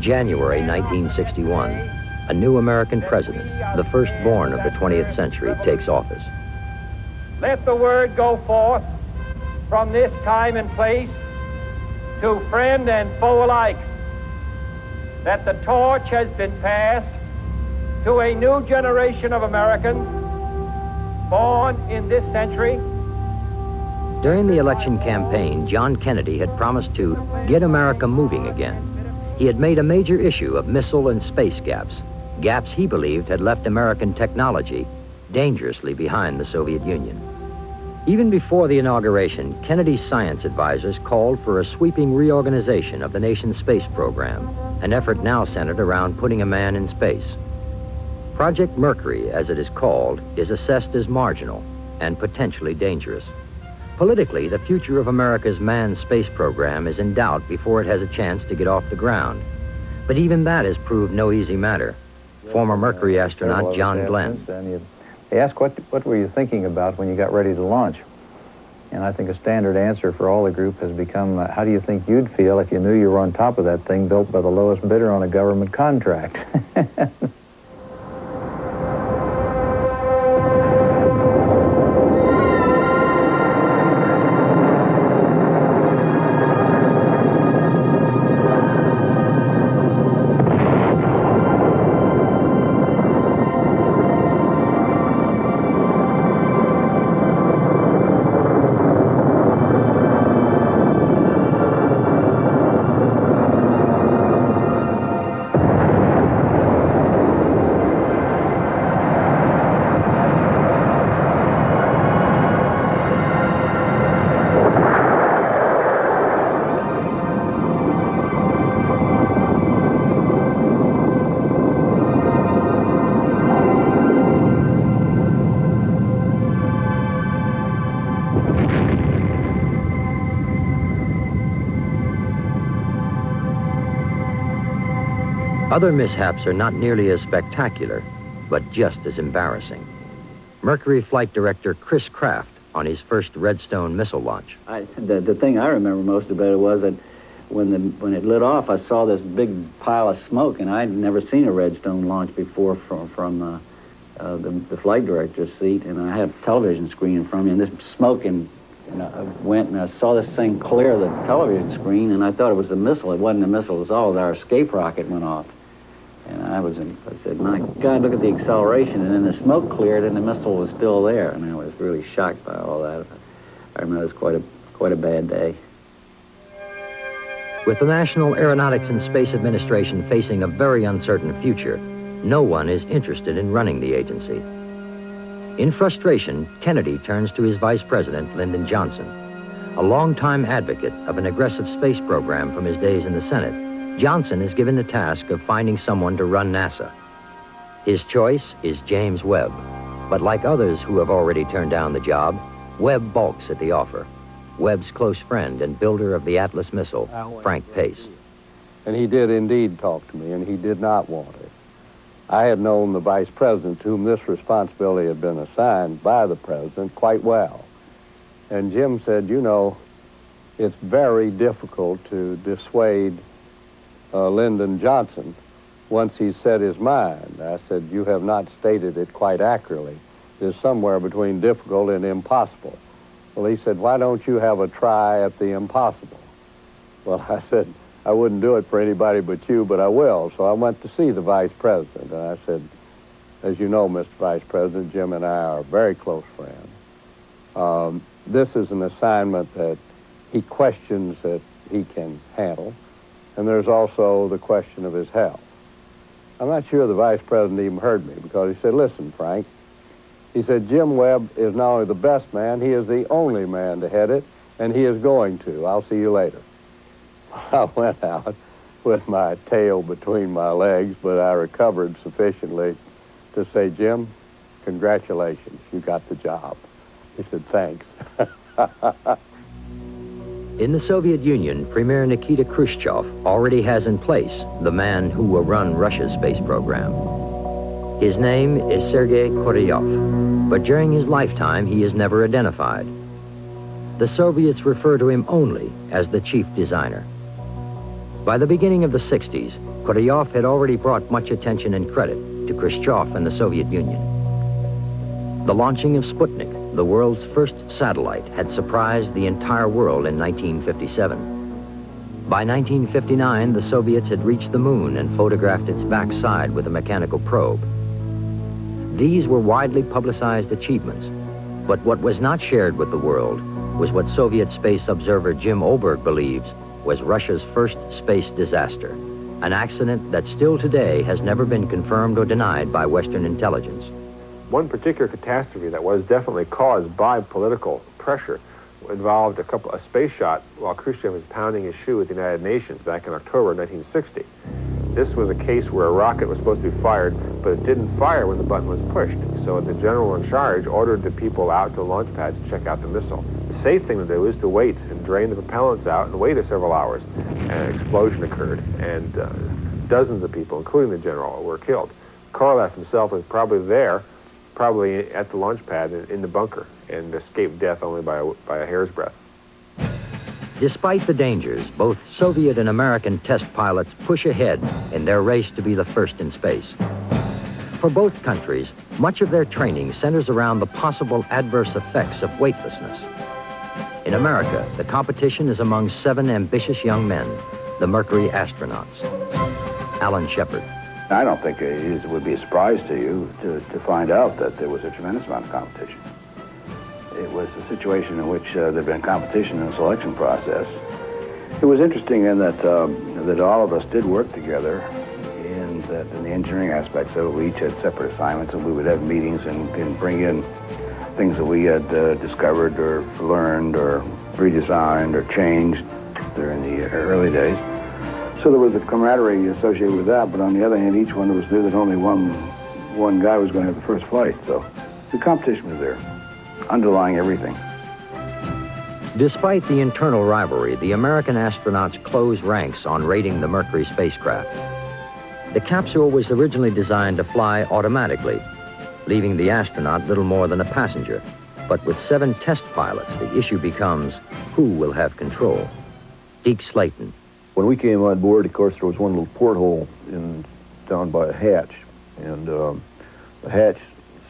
January 1961. A new American president, the firstborn of the 20th century, takes office. Let the word go forth from this time and place to friend and foe alike that the torch has been passed to a new generation of Americans born in this century. During the election campaign, John Kennedy had promised to get America moving again. He had made a major issue of missile and space gaps, gaps he believed had left American technology dangerously behind the Soviet Union. Even before the inauguration, Kennedy's science advisors called for a sweeping reorganization of the nation's space program, an effort now centered around putting a man in space. Project Mercury, as it is called, is assessed as marginal and potentially dangerous. Politically, the future of America's manned space program is in doubt before it has a chance to get off the ground. But even that has proved no easy matter. Former Mercury astronaut John Glenn. They asked, what were you thinking about when you got ready to launch? And I think a standard answer for all the group has become, how do you think you'd feel if you knew you were on top of that thing built by the lowest bidder on a government contract? Other mishaps are not nearly as spectacular, but just as embarrassing. Mercury flight director Chris Kraft on his first Redstone missile launch. The thing I remember most about it was that when it lit off, I saw this big pile of smoke, and I'd never seen a Redstone launch before from the flight director's seat, and I had a television screen in front of me, and this smoke I went and I saw this thing clear the television screen, and I thought it was a missile. It wasn't a missile, it was all our escape rocket went off. And I said, my God, look at the acceleration. And then the smoke cleared and the missile was still there. And I was really shocked by all that. I remember it was quite a bad day. With the National Aeronautics and Space Administration facing a very uncertain future, no one is interested in running the agency. In frustration, Kennedy turns to his vice president, Lyndon Johnson. A longtime advocate of an aggressive space program from his days in the Senate, Johnson is given the task of finding someone to run NASA. His choice is James Webb, but like others who have already turned down the job, Webb balks at the offer. Webb's close friend and builder of the Atlas missile, Frank Pace. And he did indeed talk to me, and he did not want it. I had known the vice president, to whom this responsibility had been assigned by the president, quite well. And Jim said, you know, it's very difficult to dissuade Lyndon Johnson once he set his mind. I said, you have not stated it quite accurately. It's somewhere between difficult and impossible. Well, he said, why don't you have a try at the impossible? Well, I said, I wouldn't do it for anybody but you, but I will. So I went to see the vice president, and I said, as you know, Mr. Vice President, Jim and I are very close friends. This is an assignment that he questions that he can handle. And there's also the question of his health. I'm not sure the vice president even heard me, because he said, listen, Frank, he said, Jim Webb is not only the best man, he is the only man to head it, and he is going to. I'll see you later. I went out with my tail between my legs, but I recovered sufficiently to say, Jim, congratulations, you got the job. He said, thanks. In the Soviet Union, Premier Nikita Khrushchev already has in place the man who will run Russia's space program. His name is Sergei Korolev, but during his lifetime he is never identified. The Soviets refer to him only as the chief designer. By the beginning of the 60s, Korolyov had already brought much attention and credit to Khrushchev and the Soviet Union. The launching of Sputnik, the world's first satellite, had surprised the entire world in 1957. By 1959, the Soviets had reached the moon and photographed its backside with a mechanical probe. These were widely publicized achievements, but what was not shared with the world was what Soviet space observer Jim Oberg believes was Russia's first space disaster, an accident that still today has never been confirmed or denied by Western intelligence. One particular catastrophe that was definitely caused by political pressure involved a space shot while Khrushchev was pounding his shoe at the United Nations back in October of 1960. This was a case where a rocket was supposed to be fired, but it didn't fire when the button was pushed. So the general in charge ordered the people out to the launch pad to check out the missile. The safe thing to do is to wait and drain the propellants out and wait several hours. And an explosion occurred, and dozens of people, including the general, were killed. Korolyov himself was probably there, probably at the launch pad in the bunker, and escaped death only by a hair's breadth. Despite the dangers, both Soviet and American test pilots push ahead in their race to be the first in space. For both countries, much of their training centers around the possible adverse effects of weightlessness. In America, the competition is among 7 ambitious young men, the Mercury astronauts. Alan Shepard. I don't think it would be a surprise to you to find out that there was a tremendous amount of competition. It was a situation in which there had been competition in the selection process. It was interesting in that that all of us did work together in the engineering aspects of it. We each had separate assignments, and we would have meetings and bring in things that we had discovered or learned or redesigned or changed during the early days. So there was a camaraderie associated with that, but on the other hand, each one of us knew that only one guy was going to have the first flight. So the competition was there, underlying everything. Despite the internal rivalry, the American astronauts closed ranks on rating the Mercury spacecraft. The capsule was originally designed to fly automatically, leaving the astronaut little more than a passenger. But with 7 test pilots, the issue becomes who will have control. Deke Slayton. When we came on board, of course, there was one little porthole down by a hatch, and the hatch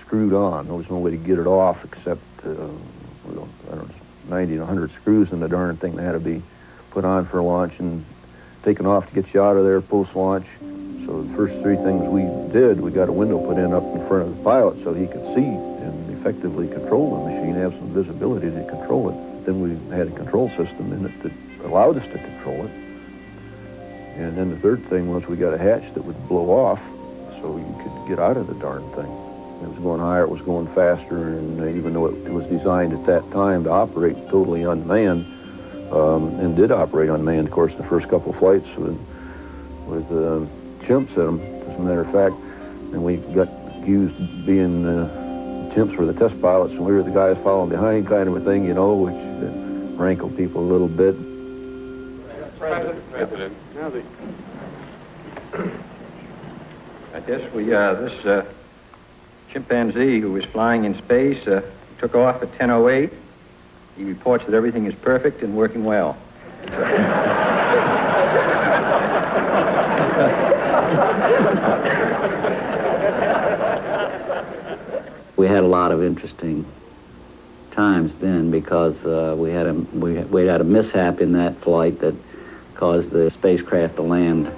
screwed on. There was no way to get it off except, I don't know, 90 and 100 screws in the darn thing that had to be put on for launch and taken off to get you out of there post-launch. So the first 3 things we did, we got a window put in up in front of the pilot so he could see and effectively control the machine, have some visibility to control it. Then we had a control system in it that allowed us to control it. And then the third thing was we got a hatch that would blow off so you could get out of the darn thing. It was going higher, it was going faster, and even though it was designed at that time to operate totally unmanned, and did operate unmanned, of course, the first couple of flights with chimps in them, as a matter of fact, and we got accused of being chimps were the test pilots, and we were the guys following behind kind of a thing, you know, which rankled people a little bit. President. Now I guess this chimpanzee who was flying in space took off at 10:08. He reports that everything is perfect and working well. We had a lot of interesting times then because we had a mishap in that flight that caused the spacecraft to land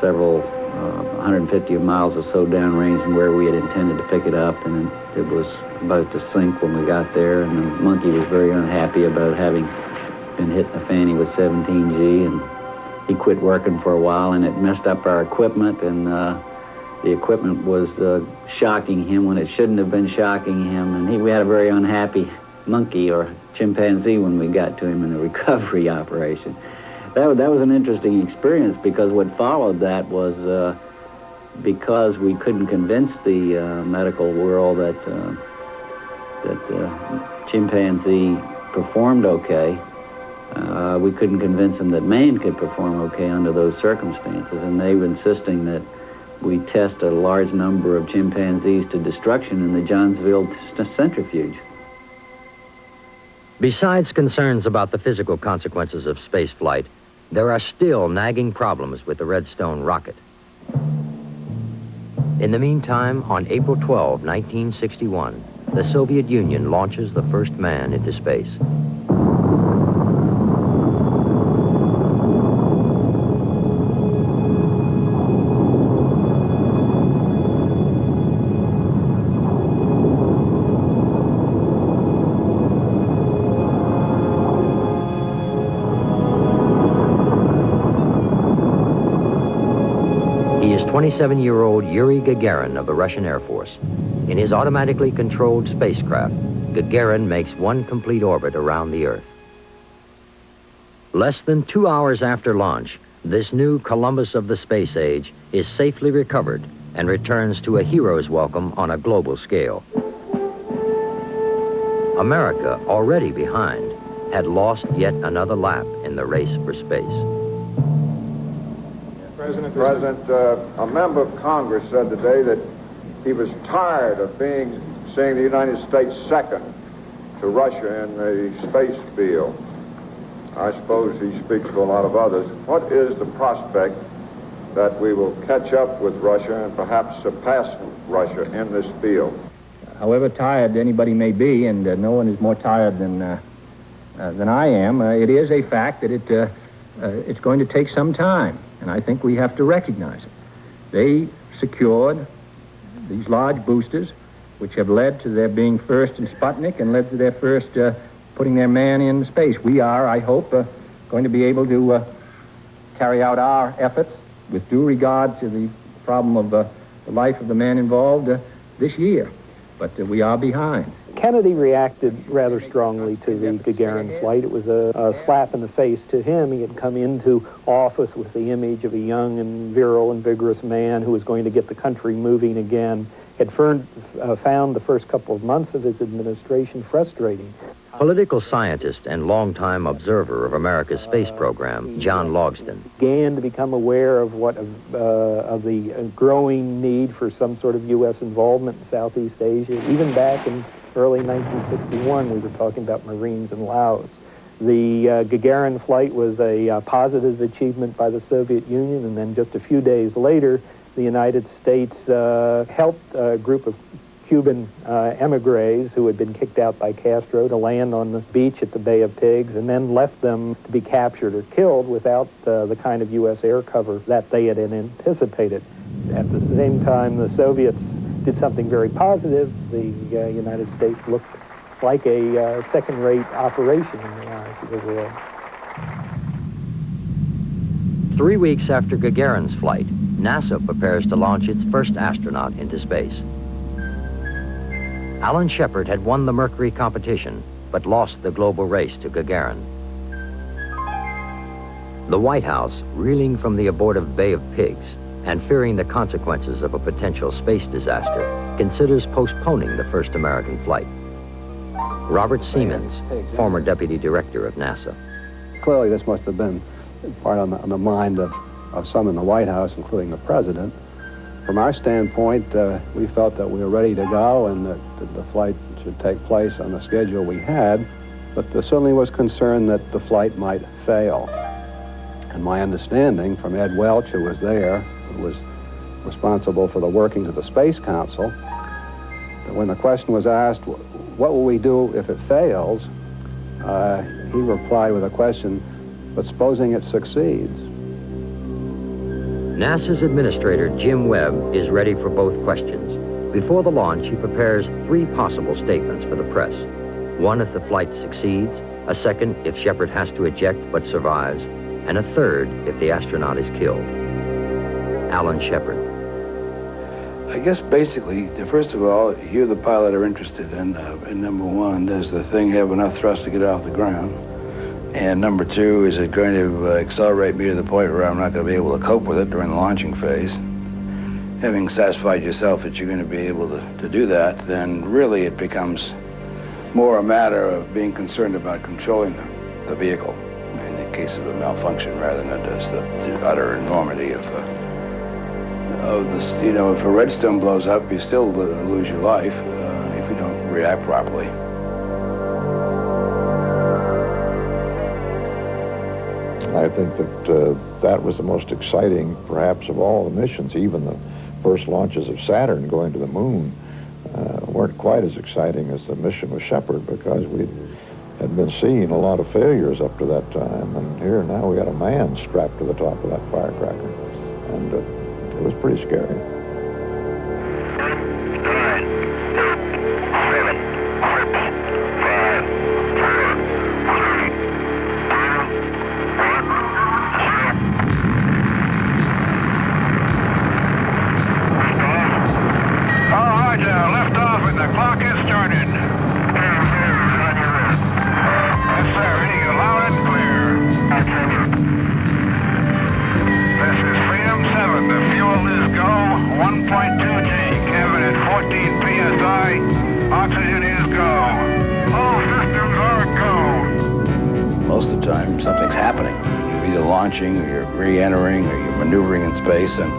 several 150 miles or so downrange from where we had intended to pick it up, and it was about to sink when we got there, and the monkey was very unhappy about having been hit in the fanny with 17G, and he quit working for a while, and it messed up our equipment, and the equipment was shocking him when it shouldn't have been shocking him, and we had a very unhappy monkey or chimpanzee when we got to him in the recovery operation. That was an interesting experience because what followed that was because we couldn't convince the medical world that chimpanzee performed okay. We couldn't convince them that man could perform okay under those circumstances, and they were insisting that we test a large number of chimpanzees to destruction in the Johnsville centrifuge. Besides concerns about the physical consequences of spaceflight, There are still nagging problems with the Redstone rocket. In the meantime, on April 12, 1961, the Soviet Union launches the first man into space. He is 27-year-old Yuri Gagarin of the Russian Air Force. In his automatically controlled spacecraft, Gagarin makes one complete orbit around the Earth. Less than 2 hours after launch, this new Columbus of the space age is safely recovered and returns to a hero's welcome on a global scale. America, already behind, had lost yet another lap in the race for space. President, a member of Congress said today that he was tired of seeing the United States second to Russia in the space field. I suppose he speaks for a lot of others. What is the prospect that we will catch up with Russia and perhaps surpass Russia in this field? However tired anybody may be, and no one is more tired than I am, it is a fact that it's going to take some time, and I think we have to recognize it. They secured these large boosters, which have led to their being first in Sputnik and led to their first putting their man in space. We are, I hope, going to be able to carry out our efforts with due regard to the problem of the life of the man involved this year. But we are behind. Kennedy reacted rather strongly to the Gagarin flight. It was a slap in the face to him. He had come into office with the image of a young and virile and vigorous man who was going to get the country moving again. Had found the first couple of months of his administration frustrating. Political scientist and longtime observer of America's space program, John Logsdon, began to become aware of of the growing need for some sort of U.S. involvement in Southeast Asia. Even back in early 1961, we were talking about Marines in Laos. The Gagarin flight was a positive achievement by the Soviet Union, and then just a few days later, the United States helped a group of Cuban emigres who had been kicked out by Castro to land on the beach at the Bay of Pigs, and then left them to be captured or killed without the kind of U.S. air cover that they had anticipated. At the same time, the Soviets did something very positive. The United States looked like a second-rate operation in the eyes of the world. 3 weeks after Gagarin's flight, NASA prepares to launch its first astronaut into space. Alan Shepard had won the Mercury competition, but lost the global race to Gagarin. The White House, reeling from the abortive Bay of Pigs and fearing the consequences of a potential space disaster, considers postponing the first American flight. Robert Siemens, former deputy director of NASA. Clearly, this must have been part on the mind of some in the White House, including the president. From our standpoint, we felt that we were ready to go and that the flight should take place on the schedule we had, but there certainly was concern that the flight might fail. And my understanding from Ed Welch, who was there, who was responsible for the workings of the Space Council, that when the question was asked, what will we do if it fails, he replied with a question, but supposing it succeeds? NASA's administrator, Jim Webb, is ready for both questions. Before the launch, he prepares 3 possible statements for the press. One if the flight succeeds, a second if Shepard has to eject but survives, and a third if the astronaut is killed. Alan Shepard. I guess basically, first of all, you the pilot are interested in number one, does the thing have enough thrust to get off the ground? And number two, is it going to accelerate me to the point where I'm not going to be able to cope with it during the launching phase? Having satisfied yourself that you're going to be able to do that, then really it becomes more a matter of being concerned about controlling the vehicle in the case of a malfunction rather than just the utter enormity of this. You know, if a redstone blows up, you still lose your life if you don't react properly. I think that that was the most exciting, perhaps, of all the missions. Even the first launches of Saturn going to the moon weren't quite as exciting as the mission with Shepard, because we had been seeing a lot of failures up to that time, and here now we got a man strapped to the top of that firecracker, and it was pretty scary. Most of the time, something's happening. You're either launching, or you're re-entering, or you're maneuvering in space, and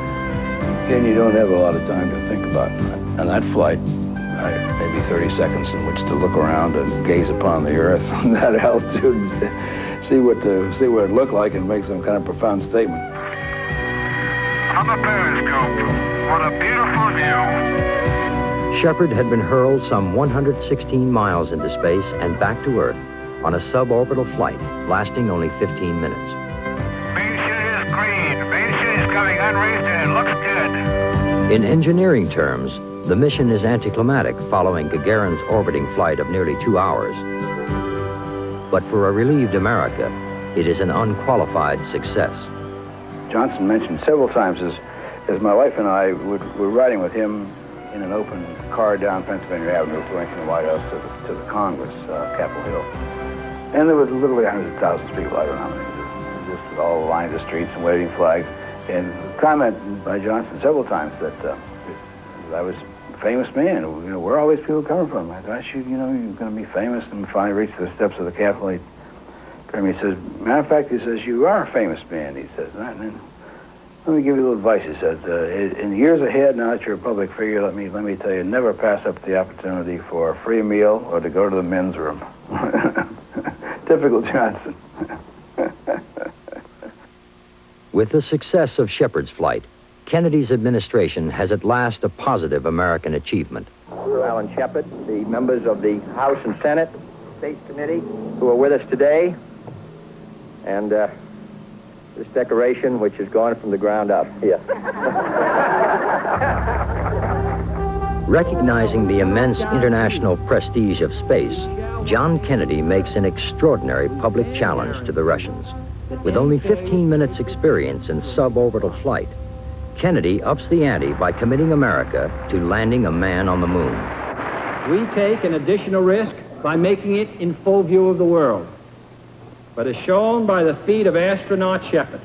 then you don't have a lot of time to think about it. On that flight, maybe 30 seconds in which to look around and gaze upon the Earth from that altitude and see what it looked like and make some kind of profound statement. On the periscope, what a beautiful view. Shepard had been hurled some 116 miles into space and back to Earth on a suborbital flight lasting only 15 minutes. Main chute is green. Main chute is coming unraised and it looks good. In engineering terms, the mission is anticlimactic following Gagarin's orbiting flight of nearly 2 hours. But for a relieved America, it is an unqualified success. Johnson mentioned several times as my wife and I were riding with him in an open car down Pennsylvania Avenue going from the White House to the Congress, Capitol Hill. And there was literally hundreds of thousands of people, I don't know how many, just all lined the streets and waving flags. And comment by Johnson several times that I was a famous man. You know, where are all these people coming from? I thought, you're going to be famous. And finally reached the steps of the Capitol. He says, matter of fact, he says, you are a famous man, he says. And then, let me give you a little advice, he says. In years ahead, now that you're a public figure, let me tell you, never pass up the opportunity for a free meal or to go to the men's room. Typical Johnson. With the success of Shepard's flight, Kennedy's administration has at last a positive American achievement. Alan Shepard, the members of the House and Senate Space Committee who are with us today, and this decoration, which has gone from the ground up here. Recognizing the immense international prestige of space, John Kennedy makes an extraordinary public challenge to the Russians. With only 15 minutes experience in suborbital flight, Kennedy ups the ante by committing America to landing a man on the moon. We take an additional risk by making it in full view of the world. But as shown by the feat of astronaut Shepard,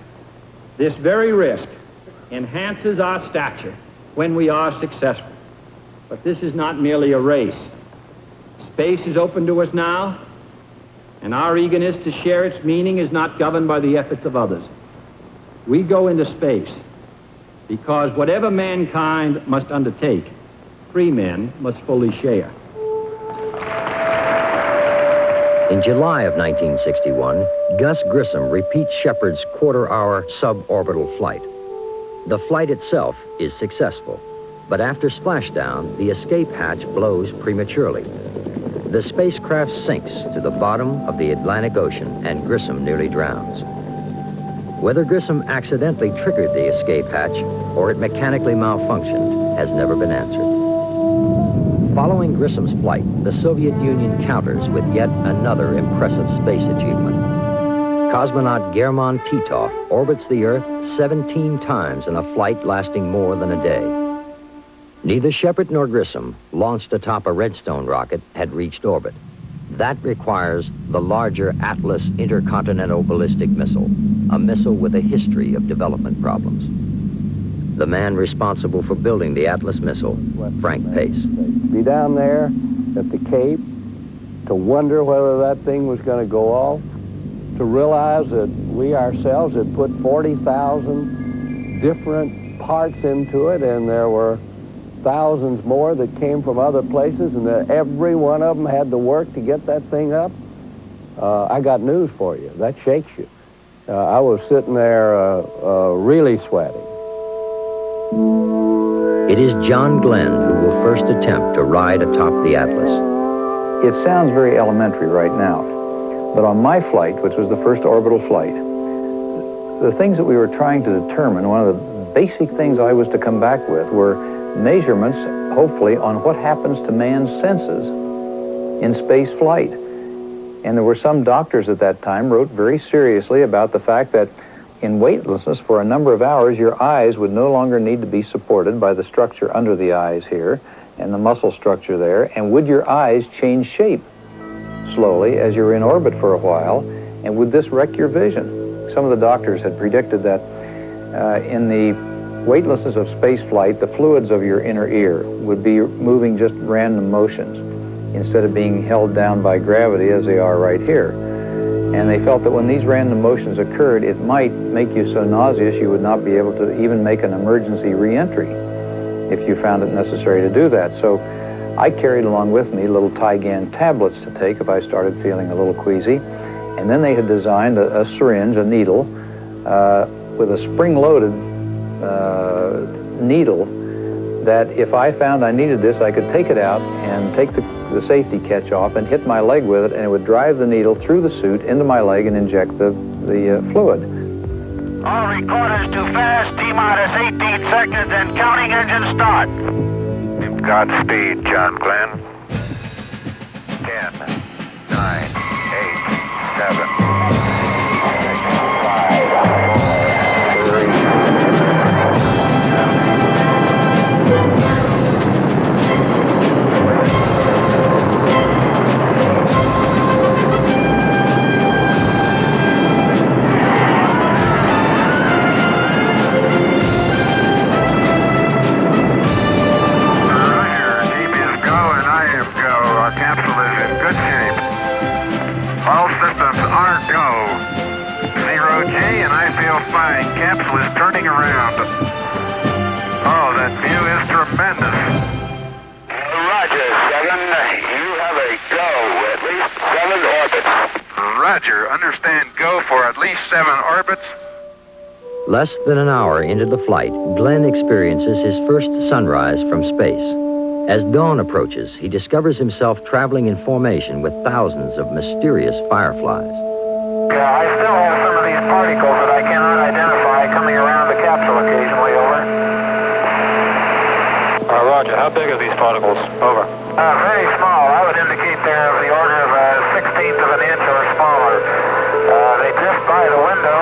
this very risk enhances our stature when we are successful. But this is not merely a race. Space is open to us now, and our eagerness to share its meaning is not governed by the efforts of others. We go into space because whatever mankind must undertake, free men must fully share. In July of 1961, Gus Grissom repeats Shepard's quarter-hour suborbital flight. The flight itself is successful, but after splashdown, the escape hatch blows prematurely. The spacecraft sinks to the bottom of the Atlantic Ocean, and Grissom nearly drowns. Whether Grissom accidentally triggered the escape hatch or it mechanically malfunctioned has never been answered. Following Grissom's flight, the Soviet Union counters with yet another impressive space achievement. Cosmonaut German Titov orbits the Earth 17 times in a flight lasting more than a day. Neither Shepard nor Grissom, launched atop a Redstone rocket, had reached orbit. That requires the larger Atlas intercontinental ballistic missile, a missile with a history of development problems. The man responsible for building the Atlas missile, Frank Pace. Be down there at the Cape to wonder whether that thing was going to go off, to realize that we ourselves had put 40,000 different parts into it, and there were thousands more that came from other places, and that every one of them had to work to get that thing up. I got news for you. That shakes you. I was sitting there really sweating. It is John Glenn who will first attempt to ride atop the Atlas. It sounds very elementary right now, but on my flight, which was the first orbital flight, the things that we were trying to determine, one of the basic things I was to come back with were measurements, hopefully, on what happens to man's senses in space flight. And there were some doctors at that time wrote very seriously about the fact that in weightlessness for a number of hours, your eyes would no longer need to be supported by the structure under the eyes here and the muscle structure there, and would your eyes change shape slowly as you're in orbit for a while, and would this wreck your vision? Some of the doctors had predicted that in the weightlessness of space flight, the fluids of your inner ear would be moving just random motions instead of being held down by gravity as they are right here. And they felt that when these random motions occurred, it might make you so nauseous you would not be able to even make an emergency re-entry if you found it necessary to do that. So I carried along with me little Tygan tablets to take if I started feeling a little queasy. And then they had designed a syringe, a needle, with a spring-loaded needle that if I found I needed this, I could take it out and take the safety catch off and hit my leg with it, and it would drive the needle through the suit into my leg and inject the fluid. All recorders to fast, T-minus 18 seconds and counting engine start. Godspeed, John Glenn. 10, 9, 8, 7, fine. Capsule is turning around. Oh, that view is tremendous. Roger, 7. You have a go. At least 7 orbits. Roger. Understand go for at least 7 orbits. Less than an hour into the flight, Glenn experiences his first sunrise from space. As dawn approaches, he discovers himself traveling in formation with thousands of mysterious fireflies. Yeah, I still have some of these particles that I cannot identify coming around the capsule occasionally, over. Roger, how big are these particles? Over. Very small. I would indicate they're of the order of a 1/16 of an inch or smaller. They drift by the window,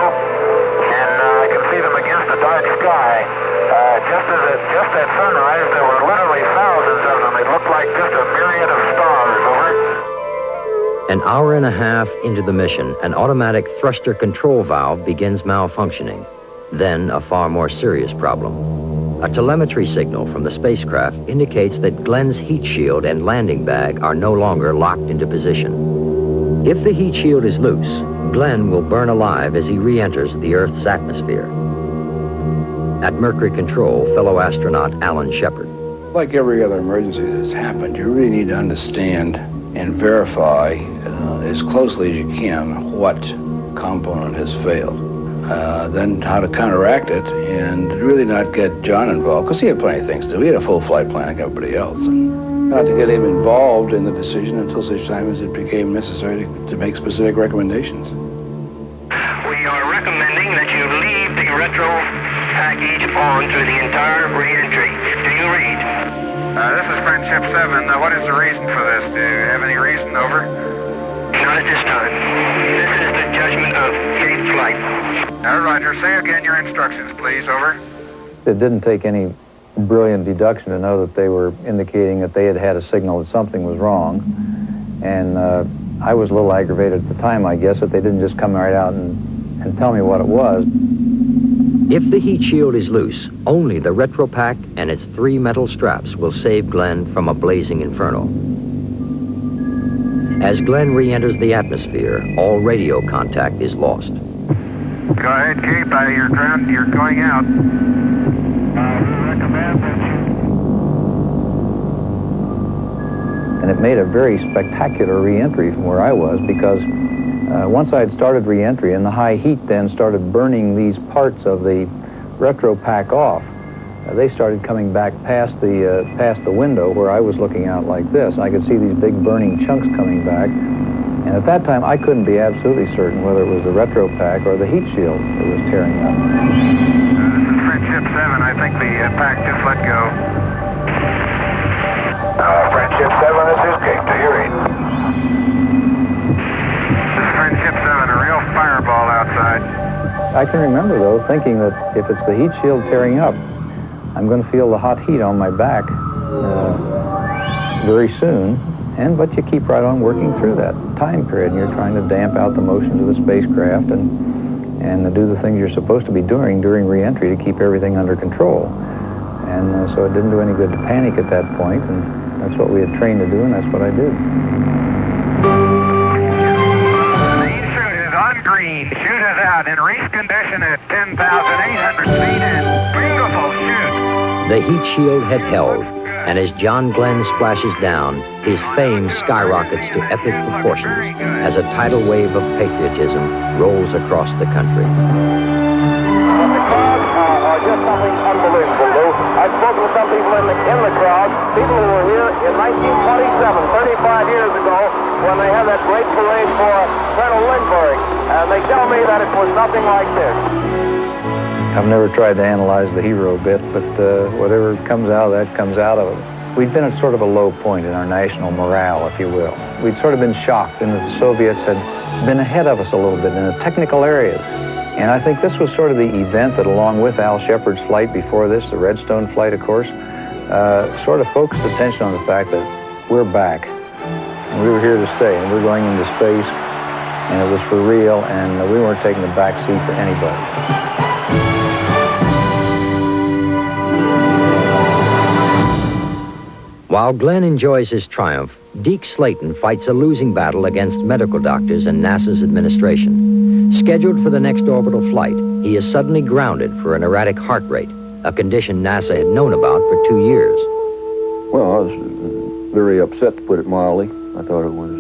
and I can see them against the dark sky. Just at sunrise, there were literally thousands of them. It looked like just a myriad of stars, over. An hour and a half into the mission, an automatic thruster control valve begins malfunctioning. Then a far more serious problem. A telemetry signal from the spacecraft indicates that Glenn's heat shield and landing bag are no longer locked into position. If the heat shield is loose, Glenn will burn alive as he re-enters the Earth's atmosphere. At Mercury Control, fellow astronaut Alan Shepard. Like every other emergency that has happened, you really need to understand and verify as closely as you can what component has failed. Then how to counteract it and really not get John involved, because he had plenty of things to do. He had a full flight plan like everybody else. And not to get him involved in the decision until such time as it became necessary to make specific recommendations. We are recommending that you leave the retro package on through the entire re-entry. Do you read? This is Friendship 7. What is the reason for this? Do you have any reason, over? Not at this time. This is the judgment of Cape Flight. Roger. Say again your instructions, please, over. It didn't take any brilliant deduction to know that they were indicating that they had had a signal that something was wrong. And I was a little aggravated at the time, I guess, that they didn't just come right out and tell me what it was. If the heat shield is loose, only the retro pack and its 3 metal straps will save Glenn from a blazing inferno. As Glenn re-enters the atmosphere, all radio contact is lost. Go ahead, Cape. You're ground. You're going out. And it made a very spectacular re-entry from where I was, because Once I had started re-entry and the high heat then started burning these parts of the retro pack off, they started coming back past the window where I was looking out like this. I could see these big burning chunks coming back. And at that time, I couldn't be absolutely certain whether it was the retro pack or the heat shield that was tearing up. This is Friendship 7. I think the pack just let go. Friendship 7, this is Cape to your read. This is Friendship 7, a real fireball outside. I can remember, though, thinking that if it's the heat shield tearing up, I'm going to feel the hot heat on my back very soon. But you keep right on working through that time period, and you're trying to damp out the motions of the spacecraft and do the things you're supposed to be doing during re-entry to keep everything under control. And so it didn't do any good to panic at that point, and that's what we had trained to do, and that's what I did. Main chute is on green. Chute is out in race condition at 10,800 feet and beautiful chute. The heat shield had held, and as John Glenn splashes down, his fame skyrockets to epic proportions as a tidal wave of patriotism rolls across the country. The crowds are just something unbelievable, Lou. I've spoken to some people in the crowd, people who were here in 1927, 35 years ago, when they had that great parade for Colonel Lindbergh, and they tell me that it was nothing like this. I've never tried to analyze the hero bit, but whatever comes out of that comes out of it. We'd been at sort of a low point in our national morale, if you will. We'd sort of been shocked in that the Soviets had been ahead of us a little bit in the technical areas. And I think this was sort of the event that, along with Al Shepard's flight before this, the Redstone flight, of course, sort of focused attention on the fact that we're back, and we were here to stay, and we're going into space, and it was for real, and we weren't taking the back seat for anybody. While Glenn enjoys his triumph, Deke Slayton fights a losing battle against medical doctors and NASA's administration. Scheduled for the next orbital flight, he is suddenly grounded for an erratic heart rate, a condition NASA had known about for 2 years. Well, I was very upset, to put it mildly. I thought it was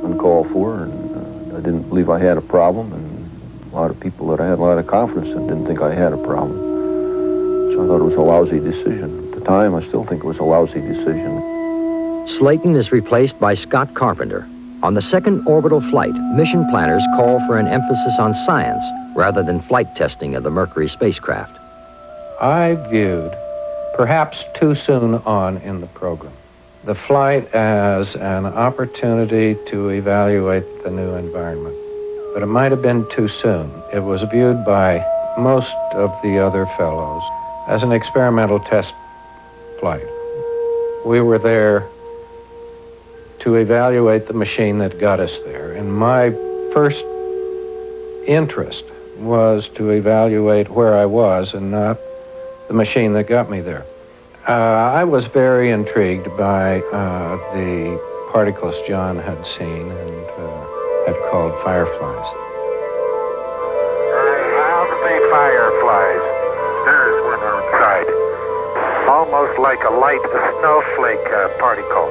uncalled for, and I didn't believe I had a problem, and a lot of people that I had a lot of confidence in didn't think I had a problem. So I thought it was a lousy decision. Time, I still think it was a lousy decision. Slayton is replaced by Scott Carpenter. On the second orbital flight, mission planners call for an emphasis on science rather than flight testing of the Mercury spacecraft. I viewed, perhaps too soon on in the program, the flight as an opportunity to evaluate the new environment. But it might have been too soon. It was viewed by most of the other fellows as an experimental test flight. We were there to evaluate the machine that got us there, and my first interest was to evaluate where I was and not the machine that got me there. I was very intrigued by the particles John had seen and had called fireflies. How do they fireflies? There's one outside. Almost like a light snowflake particle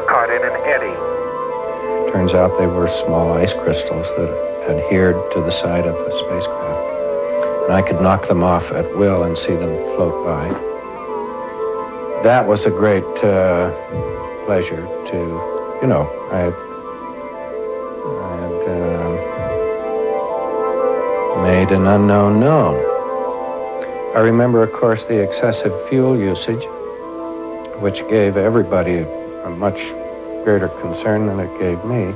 caught in an eddy. Turns out they were small ice crystals that adhered to the side of the spacecraft. And I could knock them off at will and see them float by. That was a great pleasure to, you know, I had made an unknown known. I remember, of course, the excessive fuel usage, which gave everybody a much greater concern than it gave me.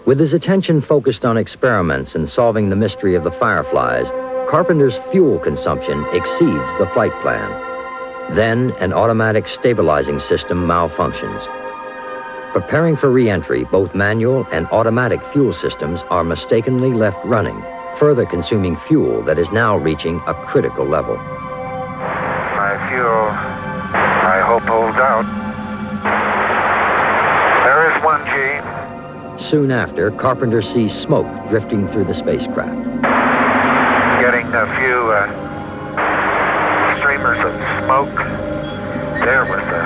With his attention focused on experiments and solving the mystery of the fireflies, Carpenter's fuel consumption exceeds the flight plan. Then, an automatic stabilizing system malfunctions. Preparing for re-entry, both manual and automatic fuel systems are mistakenly left running, further consuming fuel that is now reaching a critical level. My fuel, I hope, holds out. There is 1G. Soon after, Carpenter sees smoke drifting through the spacecraft. Getting a few streamers of smoke. There was the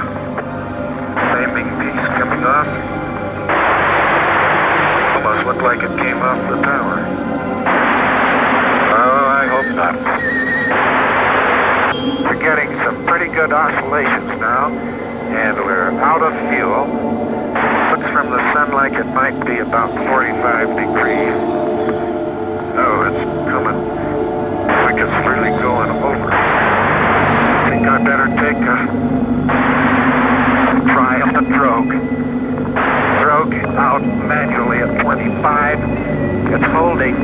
flaming piece coming off. oscillations now, and we're out of fuel. Looks from the sun like it might be about 45 degrees. Oh, it's coming like it's really going over. I think I better take a try on the drogue. Drogue out manually at 25. It's holding.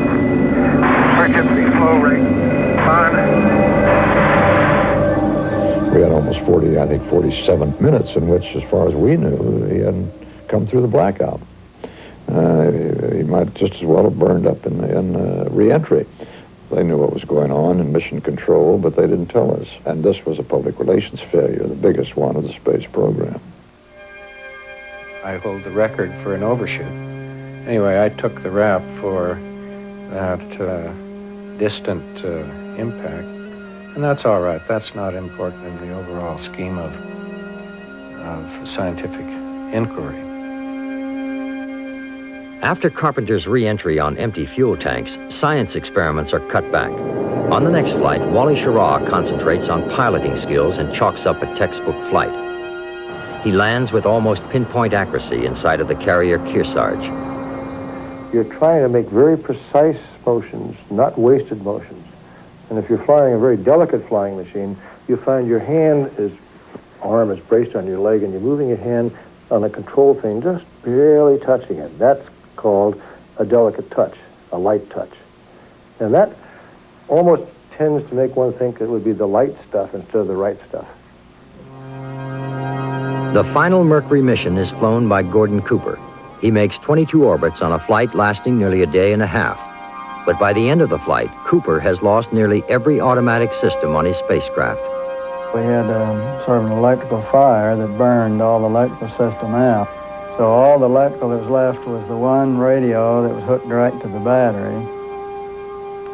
Emergency flow rate on. We had almost 47 minutes in which, as far as we knew, he hadn't come through the blackout. He might just as well have burned up in re-entry. They knew what was going on in mission control, but they didn't tell us. And this was a public relations failure, the biggest one of the space program. I hold the record for an overshoot. Anyway, I took the rap for that distant impact, and that's all right. That's not important in the overall scheme of scientific inquiry. After Carpenter's re-entry on empty fuel tanks, science experiments are cut back. On the next flight, Wally Schirra concentrates on piloting skills and chalks up a textbook flight. He lands with almost pinpoint accuracy inside of the carrier Kearsarge. You're trying to make very precise motions, not wasted motions. And if you're flying a very delicate flying machine, you find your arm is braced on your leg, and you're moving your hand on a control thing, just barely touching it. That's called a delicate touch, a light touch. And that almost tends to make one think it would be the light stuff instead of the right stuff. The final Mercury mission is flown by Gordon Cooper. He makes 22 orbits on a flight lasting nearly a day and a half. But by the end of the flight, Cooper has lost nearly every automatic system on his spacecraft. We had sort of an electrical fire that burned all the electrical system out. So all the electrical that was left was the one radio that was hooked direct to the battery.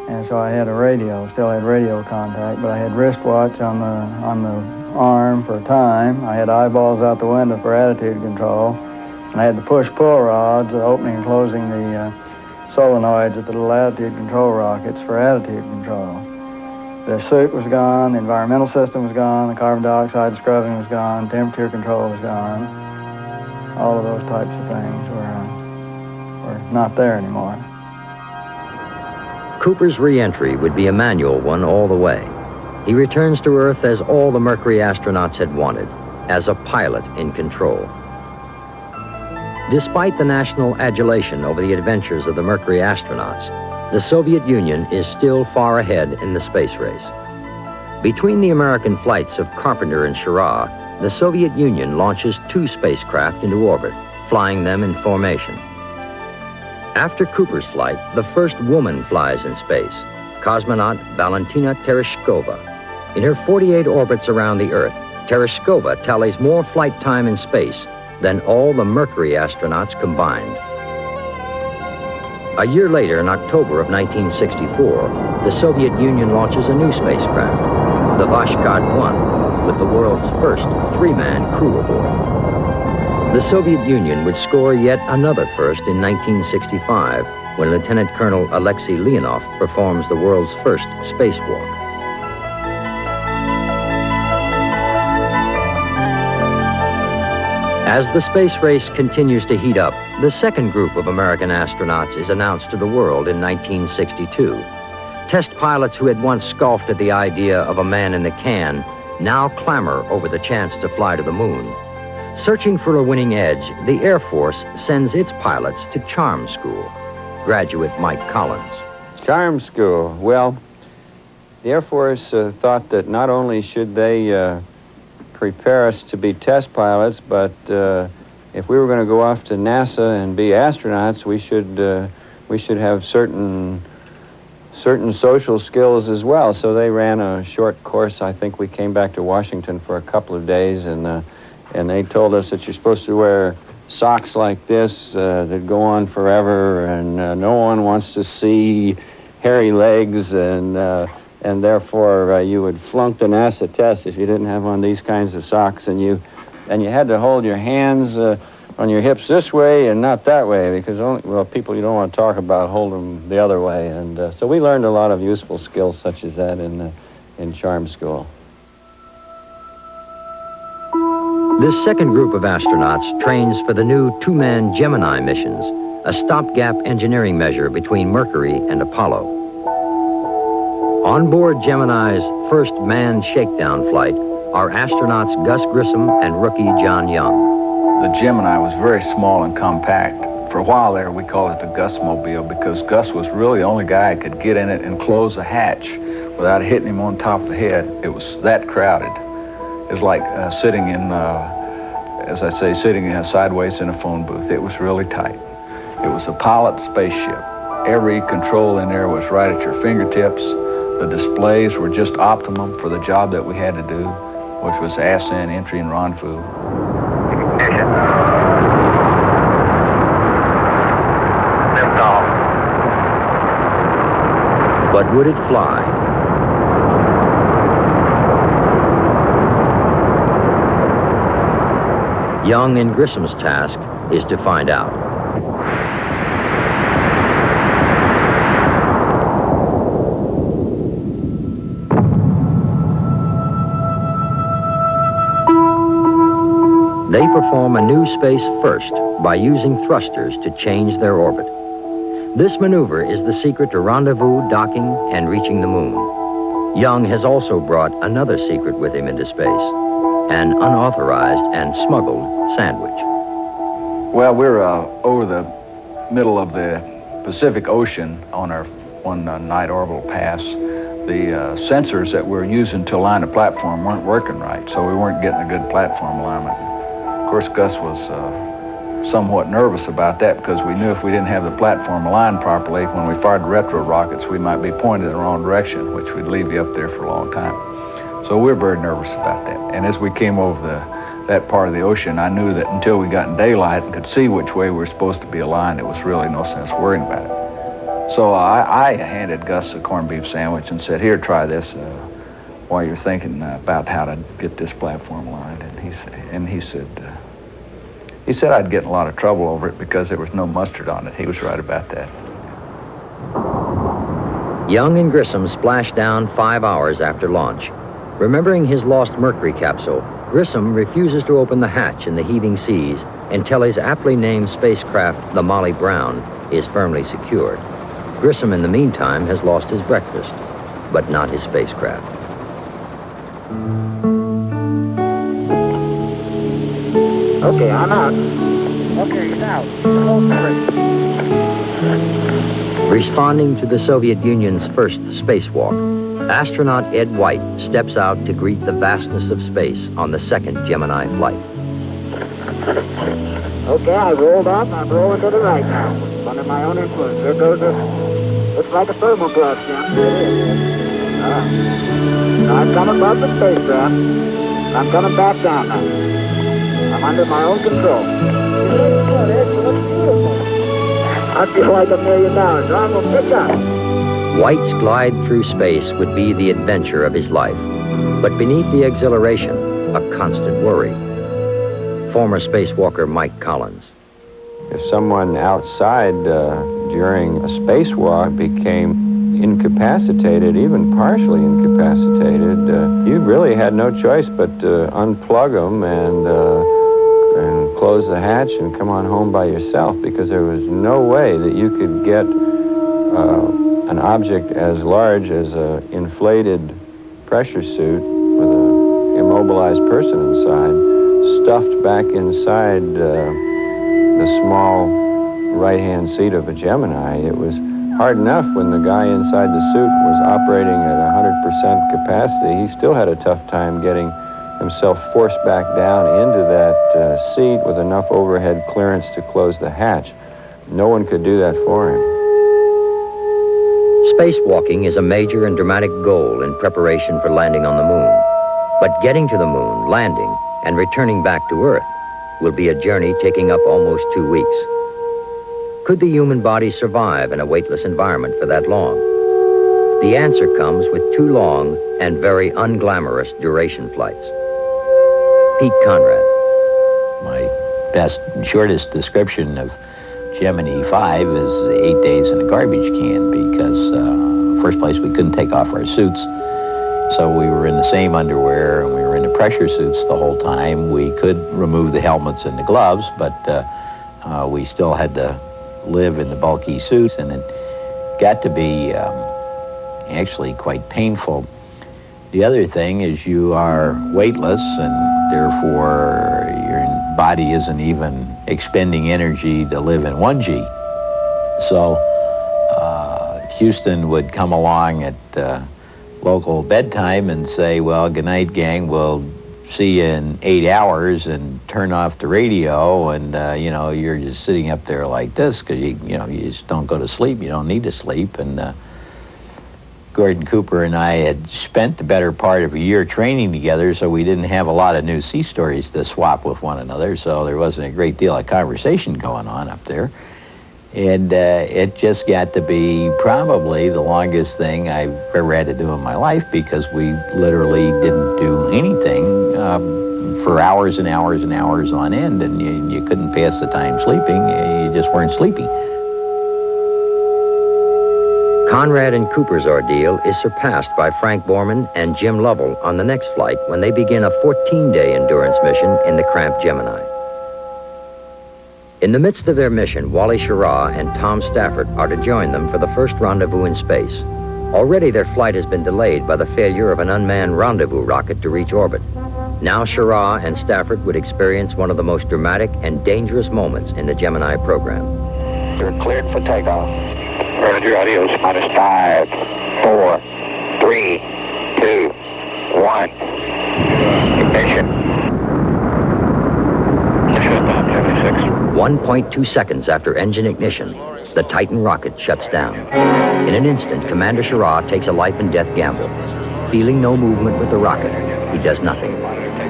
And so I had a radio, still had radio contact, but I had wristwatch on the arm for time. I had eyeballs out the window for attitude control. And I had the push-pull rods, opening and closing the solenoids at the little attitude control rockets for attitude control. The suit was gone, the environmental system was gone, the carbon dioxide scrubbing was gone, temperature control was gone. All of those types of things were not there anymore. Cooper's re-entry would be a manual one all the way. He returns to Earth as all the Mercury astronauts had wanted, as a pilot in control. Despite the national adulation over the adventures of the Mercury astronauts, the Soviet Union is still far ahead in the space race. Between the American flights of Carpenter and Schirra, the Soviet Union launches 2 spacecraft into orbit, flying them in formation. After Cooper's flight, the first woman flies in space, cosmonaut Valentina Tereshkova. In her 48 orbits around the Earth, Tereshkova tallies more flight time in space than all the Mercury astronauts combined. A year later, in October of 1964, the Soviet Union launches a new spacecraft, the Vashkad 1, with the world's first 3-man crew aboard. The Soviet Union would score yet another first in 1965, when Lieutenant Colonel Alexei Leonov performs the world's first spacewalk. As the space race continues to heat up, the second group of American astronauts is announced to the world in 1962. Test pilots who had once scoffed at the idea of a man in the can now clamor over the chance to fly to the moon. Searching for a winning edge, the Air Force sends its pilots to Charm School. Graduate Mike Collins. Charm School. Well, the Air Force thought that not only should they prepare us to be test pilots, but if we were going to go off to NASA and be astronauts, we should have certain social skills as well. So they ran a short course. I think we came back to Washington for a couple of days, and they told us that you're supposed to wear socks like this that go on forever, and no one wants to see hairy legs, and therefore you would flunk the NASA test if you didn't have on these kinds of socks, and you had to hold your hands on your hips this way and not that way, because people you don't want to talk about hold them the other way, and so we learned a lot of useful skills such as that in Charm School. This second group of astronauts trains for the new two-man Gemini missions, a stopgap engineering measure between Mercury and Apollo. On board Gemini's first manned shakedown flight are astronauts Gus Grissom and rookie John Young. The Gemini was very small and compact. For a while there, we called it the Gus-mobile because Gus was really the only guy who could get in it and close the hatch without hitting him on top of the head. It was that crowded. It was like sitting in, as I say, sitting sideways in a phone booth. It was really tight. It was a pilot spaceship. Every control in there was right at your fingertips. The displays were just optimum for the job that we had to do, which was ascent, entry, and rendezvous. Ignition. Lift off. But would it fly? Young and Grissom's task is to find out. They perform a new space first by using thrusters to change their orbit. This maneuver is the secret to rendezvous, docking, and reaching the moon. Young has also brought another secret with him into space, an unauthorized and smuggled sandwich. Well, we're over the middle of the Pacific Ocean on our one night orbital pass. The sensors that we're using to align the platform weren't working right, so we weren't getting a good platform alignment. Of course, Gus was somewhat nervous about that because we knew if we didn't have the platform aligned properly, when we fired the retro rockets, we might be pointed in the wrong direction, which would leave you up there for a long time. So we were very nervous about that. And as we came over that part of the ocean, I knew that until we got in daylight and could see which way we were supposed to be aligned, it was really no sense worrying about it. So I handed Gus a corned beef sandwich and said, "Here, try this while you're thinking about how to get this platform aligned." And he said I'd get in a lot of trouble over it because there was no mustard on it. He was right about that. Young and Grissom splashed down 5 hours after launch. Remembering his lost Mercury capsule, Grissom refuses to open the hatch in the heaving seas until his aptly named spacecraft, the Molly Brown, is firmly secured. Grissom, in the meantime, has lost his breakfast, but not his spacecraft. Okay, I'm out. Okay, he's out. Responding to the Soviet Union's first spacewalk, astronaut Ed White steps out to greet the vastness of space on the second Gemini flight. Okay, I rolled up. I'm rolling to the right now. Under my own influence. There goes looks like a thermal blast, Jim. It is. I've come above the spacecraft. I'm coming back down now. I'm under my own control. I feel like $1 million. I'm going to pick up. White's glide through space would be the adventure of his life, but beneath the exhilaration, a constant worry. Former spacewalker Mike Collins. If someone outside during a spacewalk became incapacitated, even partially incapacitated, you really had no choice but to unplug them and close the hatch and come on home by yourself, because there was no way that you could get an object as large as an inflated pressure suit with an immobilized person inside stuffed back inside the small right-hand seat of a Gemini. It was hard enough when the guy inside the suit was operating at 100% capacity. He still had a tough time getting himself forced back down into that seat with enough overhead clearance to close the hatch. No one could do that for him. Spacewalking is a major and dramatic goal in preparation for landing on the moon. But getting to the moon, landing, and returning back to Earth will be a journey taking up almost 2 weeks. Could the human body survive in a weightless environment for that long? The answer comes with 2 long and very unglamorous duration flights. Pete Conrad. My best and shortest description of Gemini 5 is 8 days in a garbage can, because first place, we couldn't take off our suits, so we were in the same underwear and we were in the pressure suits the whole time. We could remove the helmets and the gloves, but we still had to live in the bulky suits, and it got to be actually quite painful. The other thing is you are weightless, and therefore your body isn't even expending energy to live in 1G. So Houston would come along at local bedtime and say, well, good night, gang, we'll see you in 8 hours, and turn off the radio, and you know, you're just sitting up there like this because you just don't go to sleep. You don't need to sleep. And Gordon Cooper and I had spent the better part of a year training together, so we didn't have a lot of new sea stories to swap with one another, so there wasn't a great deal of conversation going on up there. And it just got to be probably the longest thing I've ever had to do in my life, because we literally didn't do anything for hours and hours and hours on end, and you couldn't pass the time sleeping. You just weren't sleepy. Conrad and Cooper's ordeal is surpassed by Frank Borman and Jim Lovell on the next flight when they begin a 14-day endurance mission in the cramped Gemini. In the midst of their mission, Wally Schirra and Tom Stafford are to join them for the first rendezvous in space. Already their flight has been delayed by the failure of an unmanned rendezvous rocket to reach orbit. Now Schirra and Stafford would experience one of the most dramatic and dangerous moments in the Gemini program. You're cleared for takeoff. Roger, adios, minus 5, 4, 3, 2, 1. Ignition. 1.2 seconds after engine ignition, the Titan rocket shuts down. In an instant, Commander Schirra takes a life and death gamble. Feeling no movement with the rocket, he does nothing.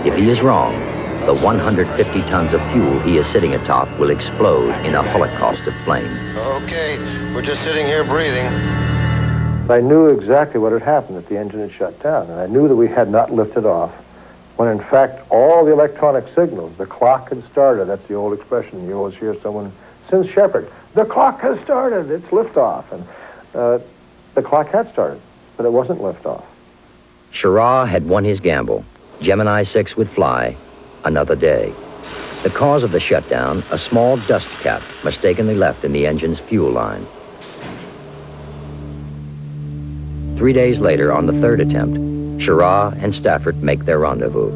If he is wrong, the 150 tons of fuel he is sitting atop will explode in a holocaust of flame. Okay, we're just sitting here breathing. I knew exactly what had happened, that the engine had shut down, and I knew that we had not lifted off, when in fact all the electronic signals, the clock had started. That's the old expression you always hear someone, since Shepard, the clock has started, it's liftoff. And the clock had started, but it wasn't liftoff. Schirra had won his gamble. Gemini 6 would fly another day. The cause of the shutdown, a small dust cap mistakenly left in the engine's fuel line. 3 days later, on the third attempt, Schirra and Stafford make their rendezvous.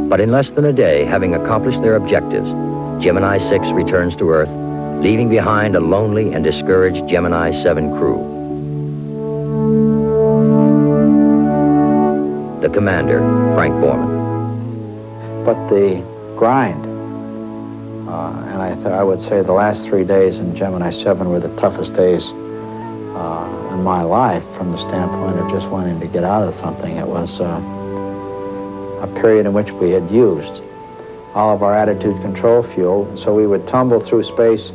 But in less than a day, having accomplished their objectives, Gemini 6 returns to Earth, leaving behind a lonely and discouraged Gemini 7 crew. The commander, Frank Borman. But the grind, and I would say the last 3 days in Gemini 7 were the toughest days in my life, from the standpoint of just wanting to get out of something. It was a period in which we had used all of our attitude control fuel, and so we would tumble through space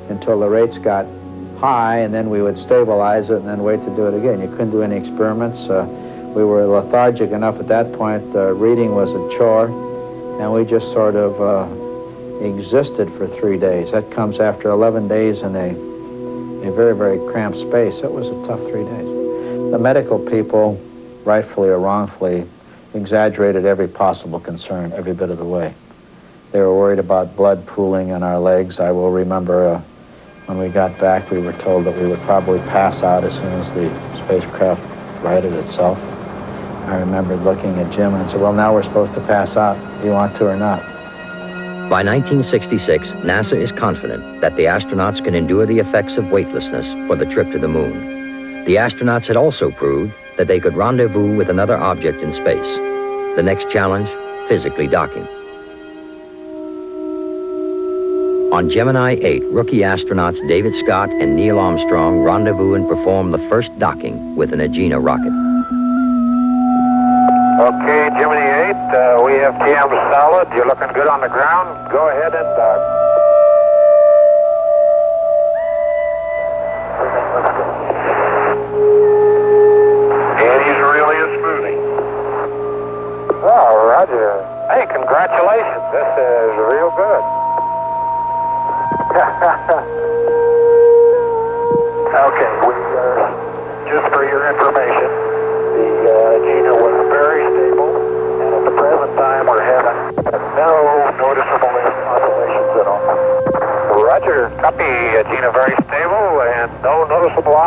until the rates got high, and then we would stabilize it and then wait to do it again. You couldn't do any experiments. We were lethargic enough at that point. Reading was a chore, and we just sort of existed for 3 days. That comes after 11 days in a very, very cramped space. It was a tough 3 days. The medical people, rightfully or wrongfully, exaggerated every possible concern every bit of the way. They were worried about blood pooling in our legs. I will remember when we got back, we were told that we would probably pass out as soon as the spacecraft righted itself. I remember looking at Jim and said, well, now we're supposed to pass out. Do you want to or not? By 1966, NASA is confident that the astronauts can endure the effects of weightlessness for the trip to the moon. The astronauts had also proved that they could rendezvous with another object in space. The next challenge, physically docking. On Gemini 8, rookie astronauts David Scott and Neil Armstrong rendezvous and perform the first docking with an Agena rocket. Okay, Gemini 8, we have TM solid. You're looking good on the ground. Go ahead and dock. And he's really a smoothie. Oh, Roger. Hey, congratulations. This is real good. Okay, just for your information, the Agena was very